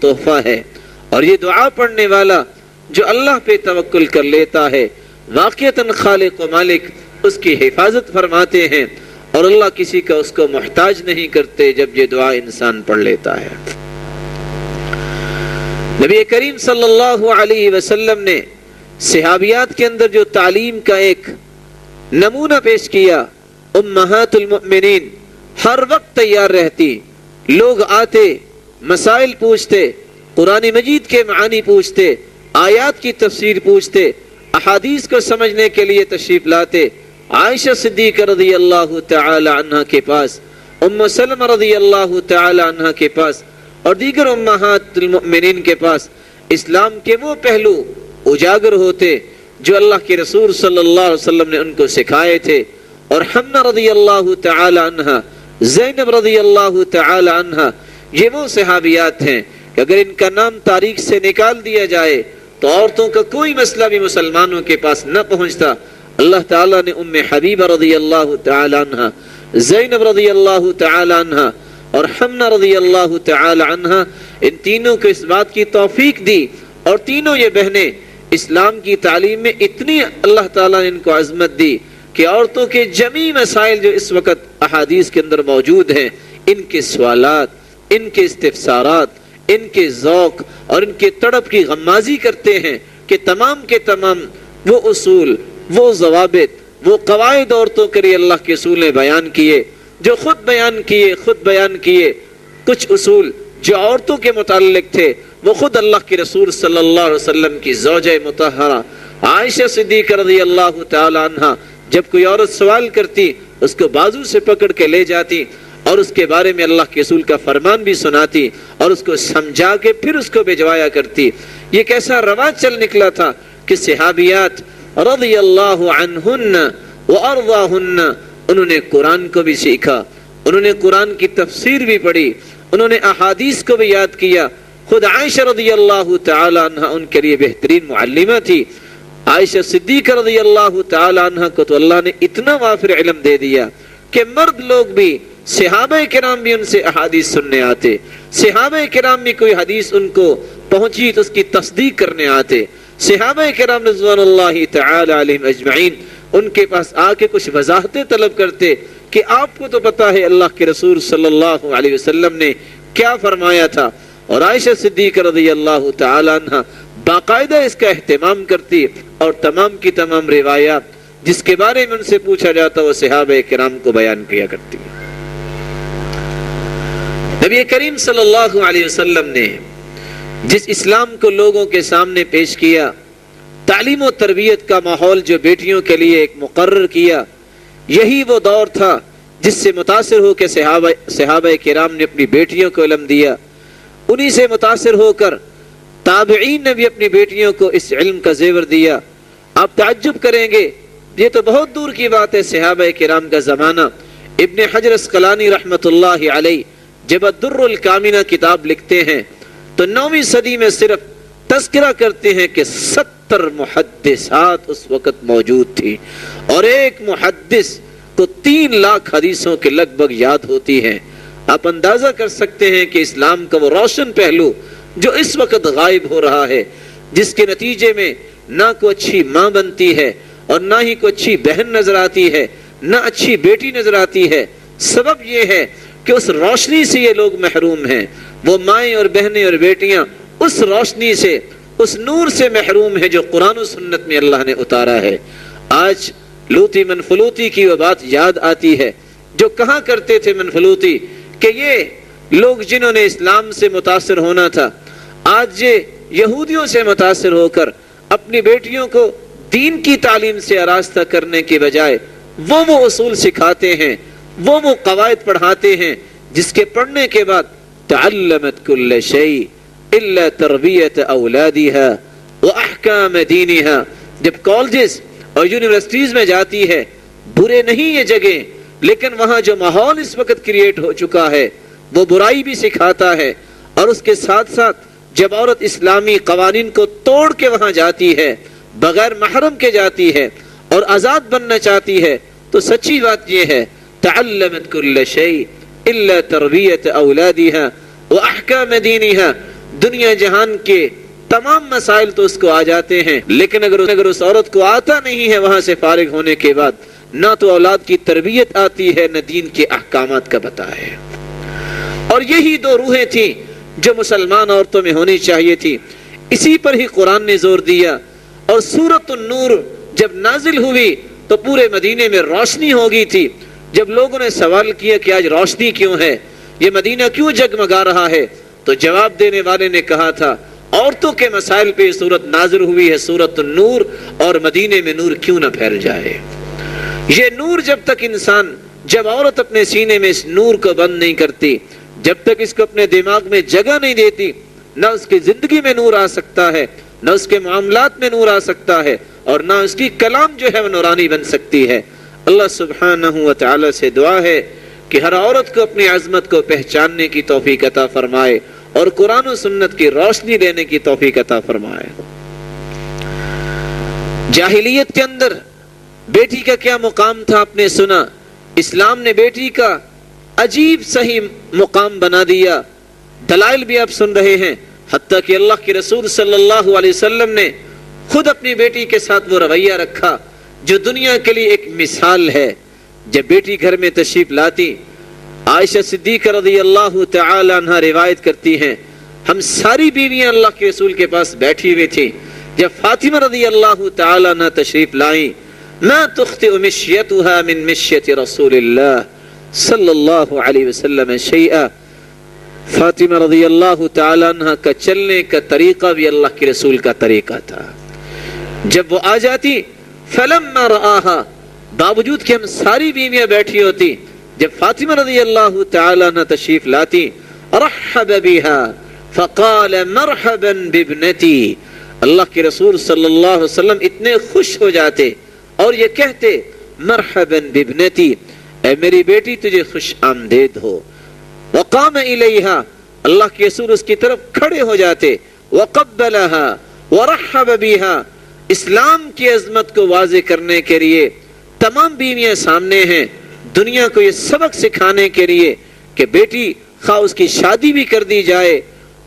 تحفہ ہے، اور یہ دعا پڑھنے والا جو اللہ پہ توکل کر لیتا ہے واقعتاً خالق و مالک اس کی حفاظت فرماتے ہیں، اور اللہ کسی کا اس کو محتاج نہیں کرتے جب یہ دعا انسان پڑھ لیتا ہے۔ نبی کریم صلی اللہ علیہ وسلم نے صحابیات کے اندر جو تعلیم کا ایک نمونہ پیش کیا، امہات المؤمنین ہر وقت تیار رہتی، لوگ آتے مسائل پوچھتے، قرآن مجید کے معانی پوچھتے، آیات کی تفسیر پوچھتے، احادیث کو سمجھنے کے لیے تشریف لاتے، عائشہ صدیقہ رضی اللہ تعالی عنہ کے پاس، ام سلمہ رضی اللہ تعالی عنہ کے پاس اور دیگر امہات المؤمنین کے پاس اسلام کے وہ پہلو اجاگر ہوتے جو اللہ کے رسول صلی اللہ علیہ وسلم نے ان کو سکھائے تھے۔ اور حمنہ رضی اللہ تعالی عنہ، زینب رضی اللہ تعالی عنہ، یہ وہ صحابیات ہیں کہ اگر ان کا نام تاریخ سے نکال دیا جائے تو عورتوں کا کوئی مسئلہ بھی مسلمانوں کے پاس نہ پہنچتا۔ اللہ تعالیٰ نے ام حبیبہ رضی اللہ تعالی عنہ، زینب رضی اللہ تعالی عنہ اور حمنہ رضی اللہ تعالی عنہ، ان تینوں کو اس بات کی توفیق دی، اور تینوں یہ بہنیں اسلام کی تعلیم میں اتنی اللہ تعالیٰ نے ان کو عظمت دی کہ عورتوں کے جمیع مسائل جو اس وقت احادیث کے اندر موجود ہیں، ان کے سوالات، ان کے استفسارات، ان کے ذوق اور ان کے تڑپ کی غمازی کرتے ہیں کہ تمام کے تمام وہ اصول، وہ ضوابط، وہ قواعد عورتوں کے لیے اللہ کے رسول نے بیان کیے، جو خود بیان کیے کچھ اصول جو عورتوں کے متعلق تھے، وہ خود اللہ کے رسول صلی اللہ علیہ وسلم کی زوجہ مطہرہ عائشہ صدیقہ رضی اللہ تعالی عنہ جب کوئی عورت سوال کرتی اس کو بازو سے پکڑ کے لے جاتی اور اس کے بارے میں اللہ کے رسول کا فرمان بھی سناتی اور اس کو سمجھا کے پھر اس کو بھجوایا کرتی۔ یہ کیسا رواج چل نکلا تھا کہ صحابیات رضی اللہ عنہن وارضاہن، انہوں نے قرآن کو بھی سیکھا، انہوں نے قرآن کی تفسیر بھی پڑھی، انہوں نے احادیث کو بھی یاد کیا۔ خود عائشہ رضی اللہ تعالی عنہ ان کے لیے بہترین معلمہ تھی۔ عائشہ صدیقہ رضی اللہ تعالی عنہ کو تو اللہ نے اتنا وافر علم دے دیا کہ مرد لوگ بھی، صحابہ کرام بھی ان سے احادیث سننے آتے، صحابہ کرام بھی کوئی حدیث ان کو پہنچی تو اس کی تصدیق کرنے آتے، صحابہ کرام رضوان اللہ تعالی علیہم اجمعین ان کے پاس آ کے کچھ وضاحتیں طلب کرتے کہ آپ کو تو پتا ہے اللہ کے رسول صلی اللہ علیہ وسلم نے کیا فرمایا تھا، اور عائشہ صدیقہ رضی اللہ تعالی عنہ باقاعدہ اس کا اہتمام کرتی اور تمام کی تمام روایات جس کے بارے میں ان سے پوچھا جاتا وہ صحابہ کرام کو بیان کیا کرتی۔ نبی کریم صلی اللہ علیہ وسلم نے جس اسلام کو لوگوں کے سامنے پیش کیا، تعلیم و تربیت کا ماحول جو بیٹیوں کے لیے ایک مقرر کیا، یہی وہ دور تھا جس سے متاثر ہو کے صحابہ کرام نے اپنی بیٹیوں کو علم دیا۔ انہی سے متاثر ہو کر تابعین نے بھی اپنی بیٹیوں کو اس علم کا زیور دیا۔ آپ تعجب کریں گے، یہ تو بہت دور کی بات ہے صحابہ کرام کا زمانہ۔ ابن حجر اسقلانی رحمۃ اللہ علیہ جب الدر الکامنہ کتاب لکھتے ہیں تو 9ویں صدی میں صرف تذکرہ کرتے ہیں کہ 70 محدثات اس وقت موجود تھی، اور ایک محدث کو 3 لاکھ حدیثوں کے لگ بھگ یاد ہوتی ہیں۔ آپ اندازہ کر سکتے ہیں کہ اسلام کا وہ روشن پہلو جو اس وقت غائب ہو رہا ہے، جس کے نتیجے میں نہ کوئی اچھی ماں بنتی ہے اور نہ ہی کوئی اچھی بہن نظر آتی ہے، نہ اچھی بیٹی نظر آتی ہے۔ سبب یہ ہے کہ اس روشنی سے یہ لوگ محروم ہیں، وہ مائیں اور بہنیں اور بیٹیاں اس روشنی سے، اس نور سے محروم ہیں جو قرآن و سنت میں اللہ نے اتارا ہے۔ آج لوتی منفلوتی کی وہ بات یاد آتی ہے جو کہا کرتے تھے منفلوتی کہ یہ لوگ جنہوں نے اسلام سے متاثر ہونا تھا، آج یہ یہودیوں سے متاثر ہو کر اپنی بیٹیوں کو دین کی تعلیم سے آراستہ کرنے کے بجائے وہ اصول سکھاتے ہیں، وہ قواعد پڑھاتے ہیں جس کے پڑھنے کے بعد تعلمت کل شیء الا تربیت اولادها واحکام دینها، جب کالجز اور یونیورسٹیز میں جاتی ہے، برے نہیں یہ جگہ، لیکن وہاں جو ماحول اس وقت کریٹ ہو چکا ہے وہ برائی بھی سکھاتا ہے، اور اس کے ساتھ ساتھ جب عورت اسلامی قوانین کو توڑ کے وہاں جاتی ہے، بغیر محرم کے جاتی ہے اور آزاد بننا چاہتی ہے، تو سچی بات یہ ہے تعلمت کل شیء الا تربیت اولادها واحکام دینها، دنیا جہان کے تمام مسائل تو اس کو آ جاتے ہیں، لیکن اگر اس عورت کو آتا نہیں ہے وہاں سے فارغ ہونے کے بعد، نہ تو اولاد کی تربیت آتی ہے نہ دین کے احکامات کا پتہ ہے۔ اور یہی دو روحیں تھیں جو مسلمان عورتوں میں ہونی چاہیے تھی، اسی پر ہی قرآن نے زور دیا۔ اور سورۃ النور جب نازل ہوئی تو پورے مدینے میں روشنی ہو گئی تھی۔ جب لوگوں نے سوال کیا کہ آج روشنی کیوں ہے، یہ مدینہ کیوں جگمگا رہا ہے، تو جواب دینے والے نے کہا تھا عورتوں کے مسائل پہ یہ سورت نازل ہوئی ہے، سورۃ النور، اور مدینے میں نور کیوں نہ پھیل جائے۔ یہ نور جب عورت اپنے سینے میں اس نور کو بند نہیں کرتی، جب تک اس کو اپنے دماغ میں جگہ نہیں دیتی، نہ اس کی زندگی میں نور آ سکتا ہے، نہ اس کے معاملات میں نور آ سکتا ہے، اور نہ اس کی کلام جو ہے وہ نورانی بن سکتی ہے۔ اللہ سبحانہ و تعالی سے دعا ہے کہ ہر عورت کو اپنی عظمت کو پہچاننے کی توفیق عطا فرمائے اور قرآن و سنت کی روشنی لینے کی توفیق عطا فرمائے۔ جاہلیت کے اندر بیٹی کا کیا مقام تھا آپ نے سنا، اسلام نے بیٹی کا عجیب صحیح مقام بنا دیا، دلائل بھی آپ سن رہے ہیں، حتیٰ کہ اللہ کے رسول صلی اللہ علیہ وسلم نے خود اپنی بیٹی کے ساتھ وہ رویہ رکھا جو دنیا کے لیے ایک مثال ہے۔ جب بیٹی گھر میں تشریف لاتی، عائشہ صدیقہ رضی اللہ تعالی عنہ روایت کرتی ہیں، ہم ساری بیویاں اللہ کے رسول کے پاس بیٹھی ہوئی تھیں، جب فاطمہ رضی اللہ تعالی عنہ تشریف لائیں، ما تخطئ مشیتها من مشیت رسول اللہ صلی اللہ علیہ وسلم شیئا، فاطمہ رضی اللہ تعالی عنہ کا چلنے کا طریقہ بھی اللہ کے رسول کا طریقہ تھا۔ جب وہ آ جاتی، فلما رآہا، باوجود کہ ہم ساری بیویاں بیٹھی ہوتی، جب فاطمہ رضی اللہ تعالی عنہ تشریف لاتی، رحب بها فقال مرحبا بابنتی، اللہ کے رسول صلی اللہ علیہ وسلم اتنے خوش ہو جاتے اور یہ کہتے مرحبا بابنتی، اے میری بیٹی تجھے خوش آمدید ہو۔ وقام الیہا، اللہ کے رسول اس کی طرف کھڑے ہو جاتے، وقبلہا ورحب بها، اسلام کی عظمت کو واضح کرنے کے لیے تمام بیویاں سامنے ہیں، دنیا کو یہ سبق سکھانے کے لیے کہ بیٹی خواہ اس کی شادی بھی کر دی جائے،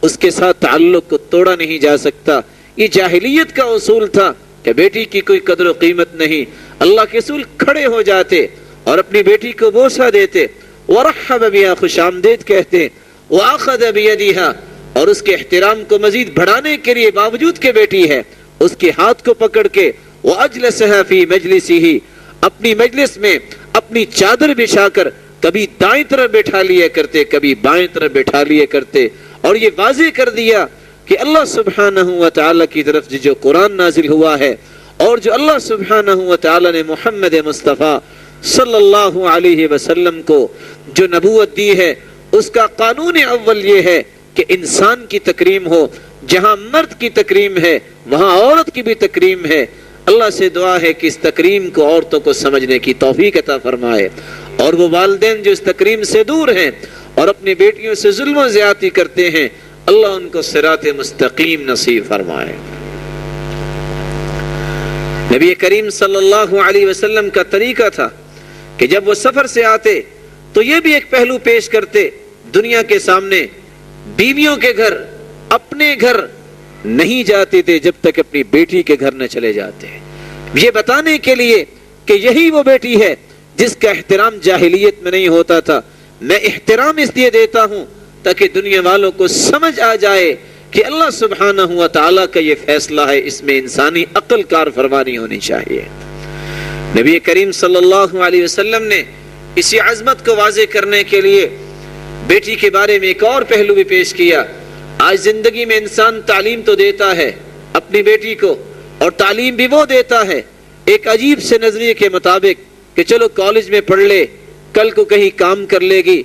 اس کے ساتھ تعلق کو توڑا نہیں جا سکتا۔ یہ جاہلیت کا اصول تھا کہ بیٹی کی کوئی قدر و قیمت نہیں۔ اللہ کے رسول کھڑے ہو جاتے اور اپنی بیٹی کو بوسہ دیتے، ورحب بها، خوش آمدید کہتے، واخذ بیدہا، اور اس کے احترام کو مزید بڑھانے کے لیے باوجود کہ بیٹی ہے، اس کے ہاتھ کو پکڑ کے واجلسها فی مجلسہ، اپنی مجلس میں اپنی چادر بچھا کر کبھی دائیں طرف بٹھا لیا کرتے، کبھی بائیں طرف بٹھا لیا کرتے، اور یہ واضح کر دیا کہ اللہ سبحانہ و تعالی کی طرف سے جو قرآن نازل ہوا ہے اور جو اللہ سبحانہ و تعالی نے محمد مصطفیٰ صلی اللہ علیہ وسلم کو جو نبوت دی ہے، اس کا قانون اول یہ ہے کہ انسان کی تکریم ہو، جہاں مرد کی تکریم ہے وہاں عورت کی بھی تکریم ہے۔ اللہ سے دعا ہے کہ اس تکریم کو عورتوں کو سمجھنے کی توفیق عطا فرمائے، اور وہ والدین جو اس تکریم سے دور ہیں اور اپنی بیٹیوں سے ظلم و زیادتی کرتے ہیں، اللہ ان کو صراط مستقیم نصیب فرمائے۔ نبی کریم صلی اللہ علیہ وسلم کا طریقہ تھا کہ جب وہ سفر سے آتے تو یہ بھی ایک پہلو پیش کرتے دنیا کے سامنے، بیویوں کے گھر، اپنے گھر نہیں جاتے تھے جب تک اپنی بیٹی کے گھر نہ چلے جاتے، یہ بتانے کے لیے کہ یہی وہ بیٹی ہے جس کا احترام جاہلیت میں نہیں ہوتا تھا۔ میں احترام اس لیے دیتا ہوں تاکہ دنیا والوں کو سمجھ آ جائے کہ اللہ سبحانہ و تعالیٰ کا یہ فیصلہ ہے، اس میں انسانی عقل کار فرمانی ہونی چاہیے۔ نبی کریم صلی اللہ علیہ وسلم نے اسی عظمت کو واضح کرنے کے لیے بیٹی کے بارے میں ایک اور پہلو بھی پیش کیا۔ آج زندگی میں انسان تعلیم تو دیتا ہے اپنی بیٹی کو، اور تعلیم بھی وہ دیتا ہے ایک عجیب سے نظریے کے مطابق کہ چلو کالج میں پڑھ لے، کل کو کہیں کام کر لے گی،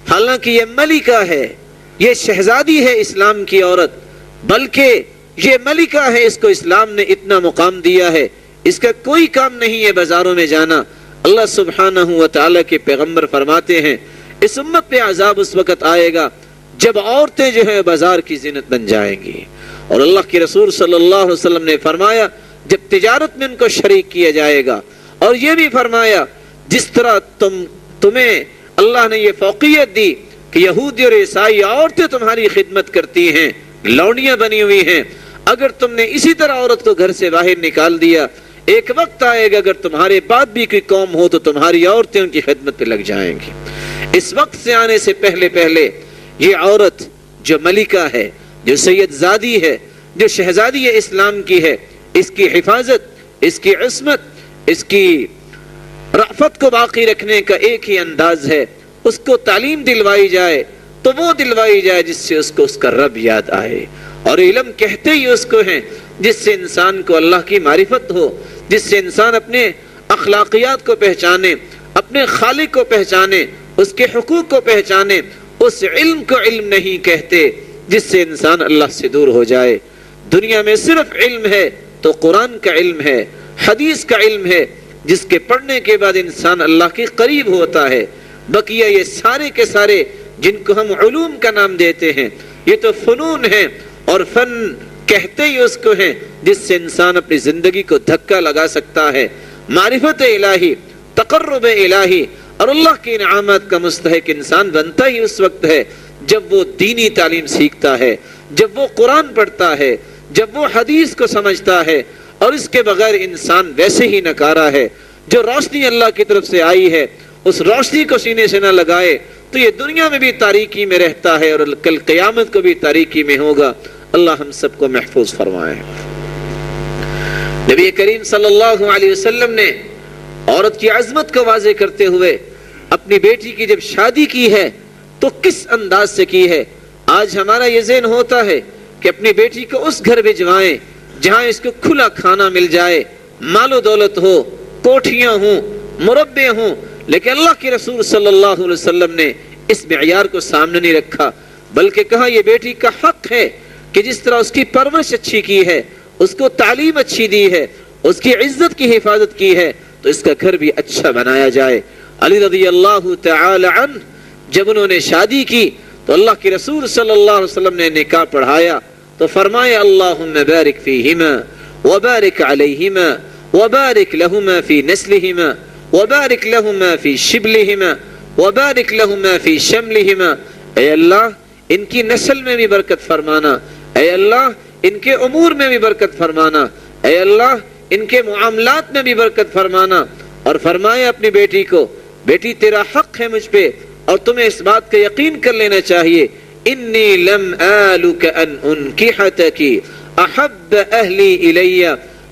حالانکہ یہ ملکہ ہے، یہ شہزادی ہے اسلام کی عورت، بلکہ یہ ملکہ ہے، اس کو اسلام نے اتنا مقام دیا ہے، اس کا کوئی کام نہیں ہے بازاروں میں جانا۔ اللہ سبحانہ و تعالیٰ کے پیغمبر فرماتے ہیں اس امت پہ عذاب اس وقت آئے گا جب عورتیں جو ہے بازار کی زینت بن جائیں گی، اور اللہ کے رسول صلی اللہ علیہ وسلم نے فرمایا جب تجارت میں ان کو شریک کیا جائے گا، اور یہ بھی فرمایا جس طرح تمہیں اللہ نے یہ فوقیت دی کہ یہودی اور عیسائی عورتیں تمہاری خدمت کرتی ہیں، لونڈیاں بنی ہوئی ہیں. اگر تم نے اسی طرح عورت کو گھر سے باہر نکال دیا, ایک وقت آئے گا اگر تمہارے بعد بھی کوئی قوم ہو تو تمہاری عورتیں ان کی خدمت پہ لگ جائیں گی. اس وقت سے آنے سے پہلے پہلے یہ عورت جو ملکہ ہے, جو سید زادی ہے, جو شہزادی اسلام کی ہے, اس کی حفاظت, اس کی عصمت, اس کی رأفت کو باقی رکھنے کا ایک ہی انداز ہے, اس کو تعلیم دلوائی جائے تو وہ دلوائی جائے جس سے اس کو اس کا رب یاد آئے. اور علم کہتے ہی اس کو ہیں جس سے انسان کو اللہ کی معرفت ہو, جس سے انسان اپنے اخلاقیات کو پہچانے, اپنے خالق کو پہچانے, اس کے حقوق کو پہچانے. اس علم کو علم نہیں کہتے جس سے انسان اللہ سے دور ہو جائے. دنیا میں صرف علم ہے تو قرآن کا علم ہے, حدیث کا علم ہے, جس کے پڑھنے کے بعد انسان اللہ کے قریب ہوتا ہے. بقیہ یہ سارے کے سارے جن کو ہم علوم کا نام دیتے ہیں یہ تو فنون ہیں, اور فن کہتے ہی اس کو ہیں جس سے انسان اپنی زندگی کو دھکا لگا سکتا ہے. معرفت الہی, تقرب الہی اور اللہ کے انعامات کا مستحق انسان بنتا ہی اس وقت ہے جب وہ دینی تعلیم سیکھتا ہے, جب وہ قرآن پڑھتا ہے, جب وہ حدیث کو سمجھتا ہے. اور اس کے بغیر انسان ویسے ہی نکارا ہے. جو روشنی اللہ کی طرف سے آئی ہے اس روشنی کو سینے سے نہ لگائے تو یہ دنیا میں بھی تاریکی میں رہتا ہے اور کل قیامت کو بھی تاریکی میں ہوگا. اللہ ہم سب کو محفوظ فرمائے. نبی کریم صلی اللہ علیہ وسلم نے عورت کی عظمت کو واضح کرتے ہوئے اپنی بیٹی کی جب شادی کی ہے تو کس انداز سے کی ہے. آج ہمارا یہ ذہن ہوتا ہے کہ اپنی بیٹی کو اس گھر بھجوائیں جہاں اس کو کھلا کھانا مل جائے, مال و دولت ہو, کوٹھیاں ہوں, مربع ہوں. لیکن اللہ کے رسول صلی اللہ علیہ وسلم نے اس معیار کو سامنے نہیں رکھا, بلکہ کہا یہ بیٹی کا حق ہے کہ جس طرح اس کی پرورش اچھی کی ہے, اس کو تعلیم اچھی دی ہے, اس کی عزت کی حفاظت کی ہے, تو اس کا گھر بھی اچھا بنایا جائے. علی رضی اللہ تعالی عنہ جب انہوں نے شادی کی تو اللہ کے رسول صلی اللہ علیہ وسلم نے نکاح پڑھایا تو فرمایا اللہم بارک فیہما وبارک علیہما وبارک لہما فی نسلہما وبارک لہما فی شبلہما وبارک لہما فی شملہما. اے اللہ ان کی نسل میں بھی برکت فرمانا, اے اللہ ان کے امور میں بھی برکت فرمانا, اے اللہ ان کے معاملات میں بھی برکت فرمانا. اور فرمایا اپنی بیٹی کو, بیٹی تیرا حق ہے مجھ پہ اور تمہیں اس بات کا یقین کر لینا چاہیے, انی لم آلک ان انکحتک احب اہلی الی,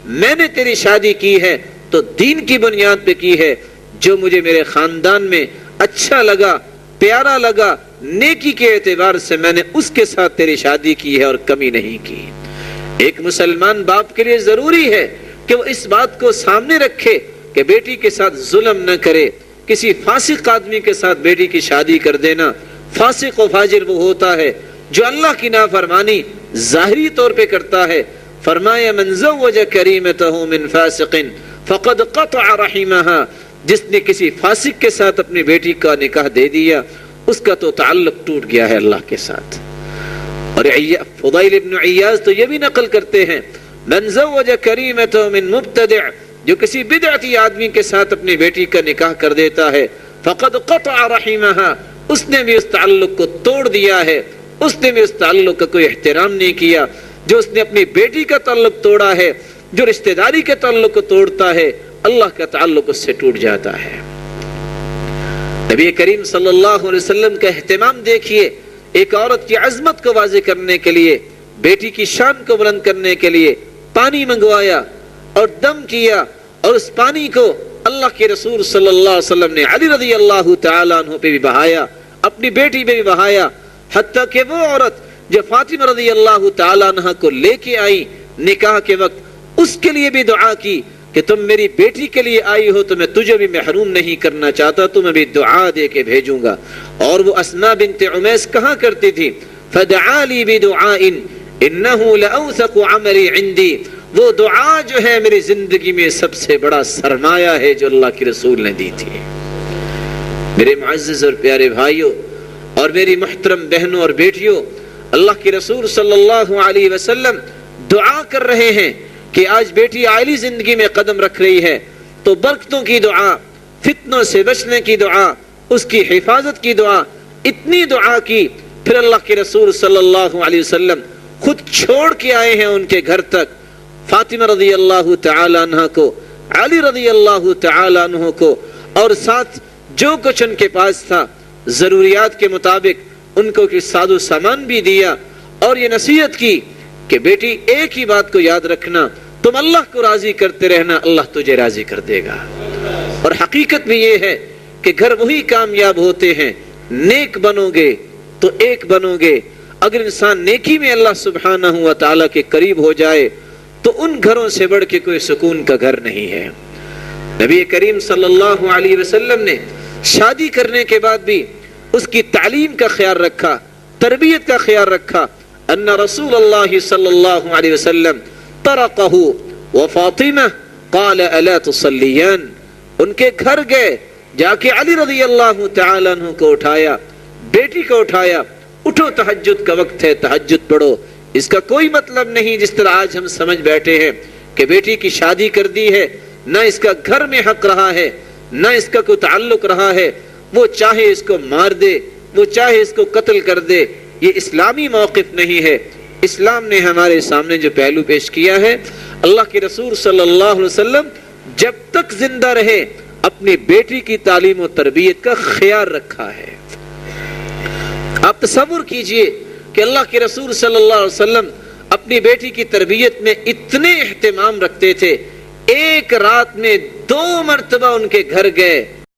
میں نے تیری شادی کی ہے تو دین کی بنیاد پہ کی ہے, جو مجھے میرے خاندان میں اچھا لگا, پیارا لگا, نیکی کے اعتبار سے میں نے اس کے ساتھ تیری شادی کی ہے اور کمی نہیں کی. ایک مسلمان باپ کے لیے ضروری ہے کہ وہ اس بات کو سامنے رکھے کہ بیٹی کے ساتھ ظلم نہ کرے. کسی فاسق آدمی کے ساتھ بیٹی کی شادی کر دینا, فاسق و فاجر وہ ہوتا ہے جو اللہ کی نافرمانی ظاہری طور پہ کرتا ہے. فرمایا من زوج کریمتہ من فاسق فقد قطع رحمہا, جس نے کسی فاسق کے ساتھ اپنی بیٹی کا نکاح دے دیا اس کا تو تعلق ٹوٹ گیا ہے اللہ کے ساتھ. اور فضیل ابن عیاض تو یہ بھی نقل کرتے ہیں من زوج کریمتہ من مبتدع, جو کسی بدعتی آدمی کے ساتھ اپنی بیٹی کا نکاح کر دیتا ہے فقد قطع رحمہا, اس نے بھی اس تعلق کو توڑ دیا ہے, اس نے بھی اس تعلق کا کوئی احترام نہیں کیا. جو اس نے اپنی بیٹی کا تعلق توڑا ہے, جو رشتہ داری کے تعلق کو توڑتا ہے, اللہ کا تعلق اس سے ٹوٹ جاتا ہے. نبی کریم صلی اللہ علیہ وسلم کا اہتمام دیکھیے, ایک عورت کی عظمت کو واضح کرنے کے لیے, بیٹی کی شان کو بلند کرنے کے لیے پانی منگوایا اور دم کیا, اور اس پانی کو اللہ کے رسول صلی اللہ علیہ وسلم نے علی رضی اللہ تعالیٰ عنہ پہ بھی بہایا, اپنی بیٹی پہ بھی بہایا. حتیٰ کہ وہ عورت جو فاطمہ رضی اللہ تعالیٰ عنہ کو لے کے آئی نکاح کے وقت, اس کے لیے بھی دعا کی کہ تم میری بیٹی کے لیے آئی ہو تو میں تجھے بھی محروم نہیں کرنا چاہتا, تمہیں بھی دعا دے کے بھیجوں گا. اور وہ اسماء بنت عمیس کہاں کرتی تھی فدعا لی بدعاء انہ لاوثق عملی عندی, وہ دعا جو ہے میری زندگی میں سب سے بڑا سرمایہ ہے جو اللہ کے رسول نے دی تھی. میرے معزز اور پیارے بھائیوں اور میری محترم بہنوں اور بیٹیوں, اللہ کے رسول صلی اللہ علیہ وسلم دعا کر رہے ہیں کہ آج بیٹی عالی زندگی میں قدم رکھ رہی ہے تو برکتوں کی دعا, فتنوں سے بچنے کی دعا, اس کی حفاظت کی دعا, اتنی دعا کی. پھر اللہ کے رسول صلی اللہ علیہ وسلم خود چھوڑ کے آئے ہیں ان کے گھر تک، فاطمہ رضی اللہ تعالی عنہ کو، علی رضی اللہ تعالی عنہ کو، اور ساتھ جو کچھ ان کے پاس تھا ضروریات کے مطابق ان کو کچھ ساز و سامان بھی دیا، اور یہ نصیحت کی کہ بیٹی ایک ہی بات کو یاد رکھنا، تم اللہ کو راضی کرتے رہنا، اللہ تجھے راضی کر دے گا۔ اور حقیقت بھی یہ ہے کہ گھر وہی کامیاب ہوتے ہیں، نیک بنو گے تو ایک بنو گے۔ اگر انسان نیکی میں اللہ سبحانہ و تعالیٰ کے قریب ہو جائے تو ان گھروں سے بڑھ کے کوئی سکون کا گھر نہیں ہے۔ نبی کریم صلی اللہ علیہ وسلم نے شادی کرنے کے بعد بھی اس کی تعلیم کا خیال رکھا، تربیت کا خیال رکھا۔ ان رسول اللہ صلی اللہ علیہ وسلم طرقہ وفاطمہ قال الا تصلیان، ان کے گھر گئے، جا کے علی رضی اللہ تعالی عنہ کو اٹھایا، بیٹی کو اٹھایا، اٹھو تہجد کا وقت ہے، تہجد پڑھو۔ اس کا کوئی مطلب نہیں جس طرح آج ہم سمجھ بیٹھے ہیں کہ بیٹی کی شادی کر دی ہے، نہ اس کا گھر میں حق رہا ہے، نہ اس کا کوئی تعلق رہا ہے، وہ چاہے اس کو مار دے، وہ چاہے اس کو قتل کر دے۔ یہ اسلامی موقف نہیں ہے۔ اسلام نے ہمارے سامنے جو پہلو پیش کیا ہے، اللہ کے رسول صلی اللہ علیہ وسلم جب تک زندہ رہے اپنی بیٹی کی تعلیم و تربیت کا خیال رکھا ہے۔ آپ تصور کیجئے کہ اللہ کے رسول صلی اللہ علیہ وسلم اپنی بیٹی کی تربیت میں اتنے اہتمام رکھتے تھے، ایک رات میں 2 مرتبہ ان کے گھر گئے،